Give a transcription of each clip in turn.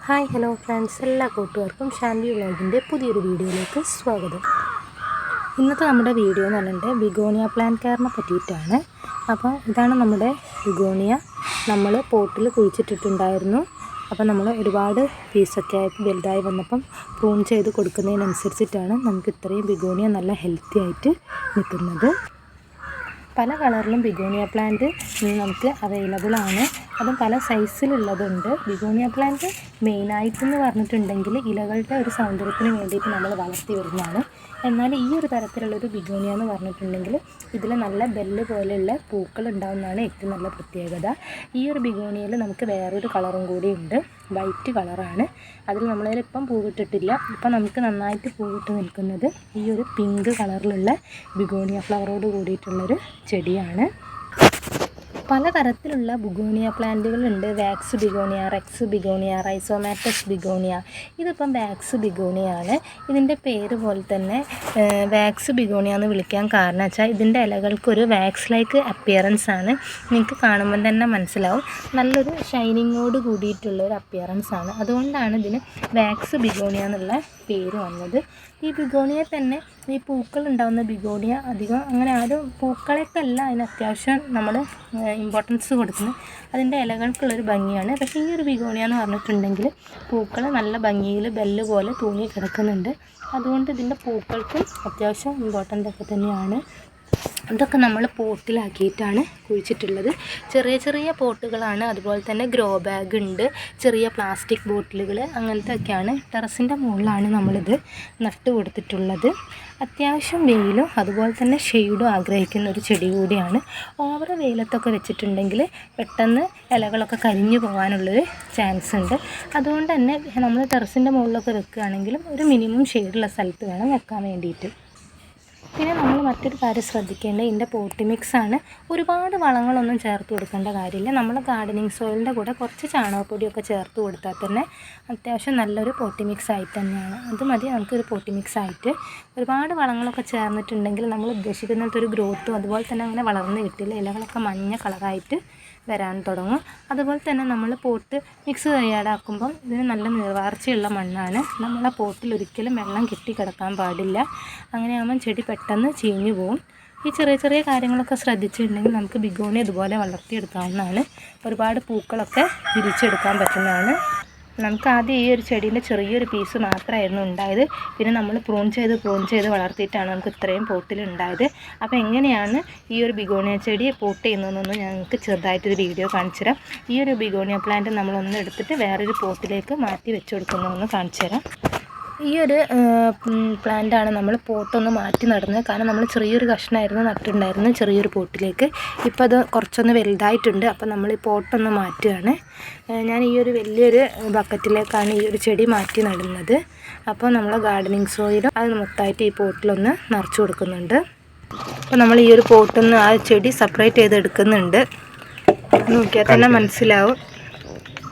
Hi hello friends, എല്ലാ കൂട്ടുകാർക്കും ഷാൻവി വ്ളോഗിൻ്റെ പുതിയൊരു വീഡിയോയിലേക്ക് സ്വാഗതം. ഇന്നത്തെ നമ്മുടെ വീഡിയോ എന്ന് പറഞ്ഞിട്ട് ബിഗോണിയ പ്ലാന്റ് കെയറിനെ പറ്റിയിട്ടാണ്. അപ്പോൾ ഇതാണ് നമ്മുടെ ബിഗോണിയ. നമ്മൾ പോട്ടിൽ കുഴിച്ചിട്ടിട്ടുണ്ടായിരുന്നു. അപ്പോൾ നമ്മൾ ഒരുപാട് പീസൊക്കെ ആയിട്ട് വലുതായി വന്നപ്പം പ്രൂൺ ചെയ്ത് കൊടുക്കുന്നതിനനുസരിച്ചിട്ടാണ് നമുക്ക് ഇത്രയും ബിഗോണിയ നല്ല ഹെൽത്തി ആയിട്ട് നിൽക്കുന്നത്. പല കളറിലും ബിഗോണിയ പ്ലാന്റ് നമുക്ക് അവൈലബിൾ ആണ്. അതും പല സൈസിലുള്ളതുണ്ട്. ബിഗോണിയ പ്ലാന്റ് മെയിനായിട്ടെന്ന് പറഞ്ഞിട്ടുണ്ടെങ്കിൽ ഇലകളുടെ ഒരു സൗന്ദര്യത്തിന് വേണ്ടിയിട്ട് നമ്മൾ വളർത്തി വരുന്നതാണ്. എന്നാൽ ഈ ഒരു തരത്തിലുള്ളൊരു ബിഗോണിയ എന്ന് പറഞ്ഞിട്ടുണ്ടെങ്കിൽ ഇതിൽ നല്ല ബെല്ല് പോലെയുള്ള പൂക്കൾ ഉണ്ടാകുന്നതാണ് ഏറ്റവും നല്ല പ്രത്യേകത. ഈ ഒരു ബിഗോണിയയിൽ നമുക്ക് വേറൊരു കളറും കൂടി ഉണ്ട്, വൈറ്റ് കളറാണ്. അതിൽ നമ്മളതിൽ ഇപ്പം പൂവിട്ടിട്ടില്ല. ഇപ്പം നമുക്ക് നന്നായിട്ട് പൂവിട്ട് നിൽക്കുന്നത് ഈ ഒരു പിങ്ക് കളറിലുള്ള ബിഗോണിയ ഫ്ലവറോട് കൂടിയിട്ടുള്ളൊരു ചെടിയാണ്. പലതരത്തിലുള്ള ബിഗോണിയ പ്ലാന്റുകളുണ്ട്. Wax begonia, rex begonia, rhizomatous begonia. ഇതിപ്പം വാക്സ് ബിഗോണിയ ആണ്. ഇതിൻ്റെ പേര് പോലെ തന്നെ വാക്സ് ബിഗോണിയ എന്ന് വിളിക്കാൻ കാരണം വെച്ചാൽ ഇതിൻ്റെ ഇലകൾക്കൊരു വാക്സ് ലൈക്ക് അപ്പിയറൻസ് ആണ്. നിങ്ങൾക്ക് കാണുമ്പോൾ തന്നെ മനസ്സിലാവും, നല്ലൊരു ഷൈനിങ്ങോട് കൂടിയിട്ടുള്ളൊരു അപ്പിയറൻസ് ആണ്. അതുകൊണ്ടാണ് ഇതിന് വാക്സ് ബിഗോണിയ എന്നുള്ള പേര് വന്നത്. ഈ ബിഗോണിയ തന്നെ ഈ പൂക്കൾ ഉണ്ടാകുന്ന ബിഗോണിയ അധികം അങ്ങനെ ആരും പൂക്കളേക്കല്ല അതിന് അത്യാവശ്യം നമ്മൾ ഇമ്പോർട്ടൻസ് കൊടുക്കുന്നത്, അതിൻ്റെ ഇലകൾക്കുള്ളൊരു ഭംഗിയാണ്. പക്ഷേ ഈ ഒരു ബിഗോണിയ എന്ന് പറഞ്ഞിട്ടുണ്ടെങ്കിൽ പൂക്കൾ നല്ല ഭംഗിയിൽ ബെല്ല് പോലെ തൂങ്ങി കിടക്കുന്നുണ്ട്. അതുകൊണ്ട് ഇതിൻ്റെ പൂക്കൾക്ക് അത്യാവശ്യം ഇമ്പോർട്ടൻ്റ് ഒക്കെ തന്നെയാണ്. ഇതൊക്കെ നമ്മൾ പോട്ടിലാക്കിയിട്ടാണ് കുഴിച്ചിട്ടുള്ളത്. ചെറിയ ചെറിയ പോട്ടുകളാണ്. അതുപോലെ തന്നെ ഗ്രോ ബാഗ് ഉണ്ട്, ചെറിയ പ്ലാസ്റ്റിക് ബോട്ടിലുകൾ, അങ്ങനത്തെ ഒക്കെയാണ്. ടെറസിൻ്റെ മുകളിലാണ് നമ്മളിത് നട്ട് കൊടുത്തിട്ടുള്ളത്. അത്യാവശ്യം വെയിലും അതുപോലെ തന്നെ ഷെയ്ഡും ആഗ്രഹിക്കുന്ന ഒരു ചെടി കൂടിയാണ്. ഓവർ വെയിലത്തൊക്കെ വെച്ചിട്ടുണ്ടെങ്കിൽ പെട്ടെന്ന് ഇലകളൊക്കെ കരിഞ്ഞു പോകാനുള്ളൊരു ചാൻസ് ഉണ്ട്. അതുകൊണ്ട് തന്നെ നമ്മൾ ടെറസിൻ്റെ മുകളിലൊക്കെ വെക്കുകയാണെങ്കിലും ഒരു മിനിമം ഷെയ്ഡുള്ള സ്ഥലത്ത് വേണം വെക്കാൻ വേണ്ടിയിട്ട്. പിന്നെ നമ്മൾ മറ്റൊരു കാര്യം ശ്രദ്ധിക്കേണ്ടത് ഇതിൻ്റെ പോട്ടി മിക്സാണ്. ഒരുപാട് വളങ്ങളൊന്നും ചേർത്ത് കൊടുക്കേണ്ട കാര്യമില്ല. നമ്മൾ ഗാർഡനിങ് സോയിലിൻ്റെ കൂടെ കുറച്ച് ചാണകപ്പൊടിയൊക്കെ ചേർത്ത് കൊടുത്താൽ തന്നെ അത്യാവശ്യം നല്ലൊരു പോട്ടി മിക്സ് ആയിട്ട് തന്നെയാണ്. അത് മതി നമുക്കൊരു പോട്ടി മിക്സ് ആയിട്ട്. ഒരുപാട് വളങ്ങളൊക്കെ ചേർന്നിട്ടുണ്ടെങ്കിൽ നമ്മൾ ഉദ്ദേശിക്കുന്നിടത്ത് ഒരു ഗ്രോത്തും അതുപോലെ തന്നെ അങ്ങനെ വളർന്ന് കിട്ടില്ല. ഇലകളൊക്കെ മഞ്ഞ കളറായിട്ട് വരാൻ തുടങ്ങും. അതുപോലെ തന്നെ നമ്മൾ പോട്ട് മിക്സ് തയ്യാറാക്കുമ്പം ഇതിന് നല്ല നീർവാർച്ചയുള്ള മണ്ണാണ്. നമ്മളെ പോട്ടിൽ ഒരിക്കലും വെള്ളം കെട്ടിക്കിടക്കാൻ പാടില്ല. അങ്ങനെയാകുമ്പം ചെടി പെട്ടെന്ന് ചീഞ്ഞു പോകും. ഈ ചെറിയ ചെറിയ കാര്യങ്ങളൊക്കെ ശ്രദ്ധിച്ചിട്ടുണ്ടെങ്കിൽ നമുക്ക് ബിഗോണിയ ഇതുപോലെ വളർത്തിയെടുക്കാവുന്നതാണ്. ഒരുപാട് പൂക്കളൊക്കെ വിരിച്ചെടുക്കാൻ പറ്റുന്നതാണ്. നമുക്ക് ആദ്യം ഈ ഒരു ചെടീൻ്റെ ചെറിയൊരു പീസ് മാത്രമായിരുന്നു ഉണ്ടായത്. പിന്നെ നമ്മൾ പ്രൂൺ ചെയ്ത് വളർത്തിയിട്ടാണ് നമുക്ക് ഇത്രയും പോട്ടിലുണ്ടായത്. അപ്പോൾ എങ്ങനെയാണ് ഈ ഒരു ബിഗോണിയ ചെടി പോട്ട് ചെയ്യുന്നതെന്നൊന്ന് ഞങ്ങൾക്ക് ചെറുതായിട്ടൊരു വീഡിയോ കാണിച്ചു തരാം. ഈ ഒരു ബിഗോണിയ പ്ലാന്റ് നമ്മളൊന്ന് എടുത്തിട്ട് വേറൊരു പോട്ടിലേക്ക് മാറ്റി വെച്ച് കൊടുക്കുന്നതെന്ന് കാണിച്ചു തരാം. ഈ ഒരു പ്ലാന്റാണ് നമ്മൾ പോട്ടൊന്ന് മാറ്റി നടുന്നത്. കാരണം നമ്മൾ ചെറിയൊരു കഷ്ണമായിരുന്നു നട്ടിട്ടുണ്ടായിരുന്നു ചെറിയൊരു പോട്ടിലേക്ക്. ഇപ്പോൾ അത് കുറച്ചൊന്ന് വലുതായിട്ടുണ്ട്. അപ്പോൾ നമ്മൾ ഈ പോട്ടൊന്ന് മാറ്റുകയാണ്. ഞാൻ ഈ ഒരു വലിയൊരു ബക്കറ്റിലേക്കാണ് ഈ ഒരു ചെടി മാറ്റി നടുന്നത്. അപ്പോൾ നമ്മൾ ഗാർഡനിങ് സോയിലും അത് മൊത്തമായിട്ട് ഈ പോട്ടിലൊന്ന് നിറച്ച് കൊടുക്കുന്നുണ്ട്. അപ്പോൾ നമ്മൾ ഈ ഒരു പോട്ടൊന്ന് ആ ചെടി സെപ്പറേറ്റ് ചെയ്തെടുക്കുന്നുണ്ട്. നോക്കിയാൽ തന്നെ മനസ്സിലാവും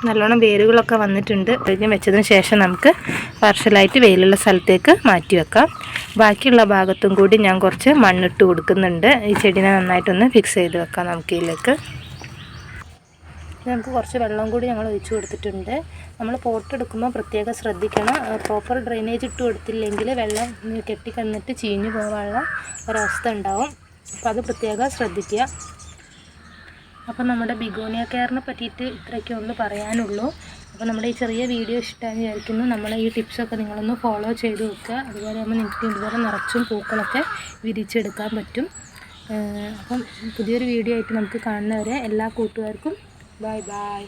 നല്ലോണം വേരുകളൊക്കെ വന്നിട്ടുണ്ട്. കഴിഞ്ഞ് വെച്ചതിന് ശേഷം നമുക്ക് പാർഷ്യലായിട്ട് വെയിലുള്ള സ്ഥലത്തേക്ക് മാറ്റി വെക്കാം. ബാക്കിയുള്ള ഭാഗത്തും കൂടി ഞാൻ കുറച്ച് മണ്ണിട്ട് കൊടുക്കുന്നുണ്ട്. ഈ ചെടീനെ നന്നായിട്ടൊന്ന് ഫിക്സ് ചെയ്ത് വെക്കാം നമുക്ക് ഇതിലേക്ക്. നമുക്ക് കുറച്ച് വെള്ളം കൂടി ഞങ്ങൾ ഒഴിച്ചു കൊടുത്തിട്ടുണ്ട്. നമ്മൾ പോട്ടെടുക്കുമ്പോൾ പ്രത്യേകം ശ്രദ്ധിക്കണം. പ്രോപ്പർ ഡ്രെയിനേജ് ഇട്ട് കൊടുത്തില്ലെങ്കിൽ വെള്ളം കെട്ടിക്കിടന്നിട്ട് ചീഞ്ഞു പോകാനുള്ള ഒരവസ്ഥ ഉണ്ടാവും. അപ്പോൾ അത് പ്രത്യേകം ശ്രദ്ധിക്കുക. അപ്പോൾ നമ്മുടെ ബിഗോണിയ കെയറിനെ പറ്റിയിട്ട് ഇത്രയൊക്കെ ഉള്ളൂ പറയാനുള്ളൂ. അപ്പോൾ നമ്മുടെ ഈ ചെറിയ വീഡിയോ ഇഷ്ടമായി വിചാരിക്കുന്നു. നമ്മളെ ഈ ടിപ്സൊക്കെ നിങ്ങളൊന്ന് ഫോളോ ചെയ്ത് വെക്കുക. അതുപോലെ ആകുമ്പോൾ നിങ്ങൾക്ക് ഇതുപോലെ നിറച്ചും പൂക്കളൊക്കെ വിരിച്ചെടുക്കാൻ പറ്റും. അപ്പം പുതിയൊരു വീഡിയോ ആയിട്ട് നമുക്ക് കാണുന്നവരെ എല്ലാ കൂട്ടുകാർക്കും ബൈ ബൈ.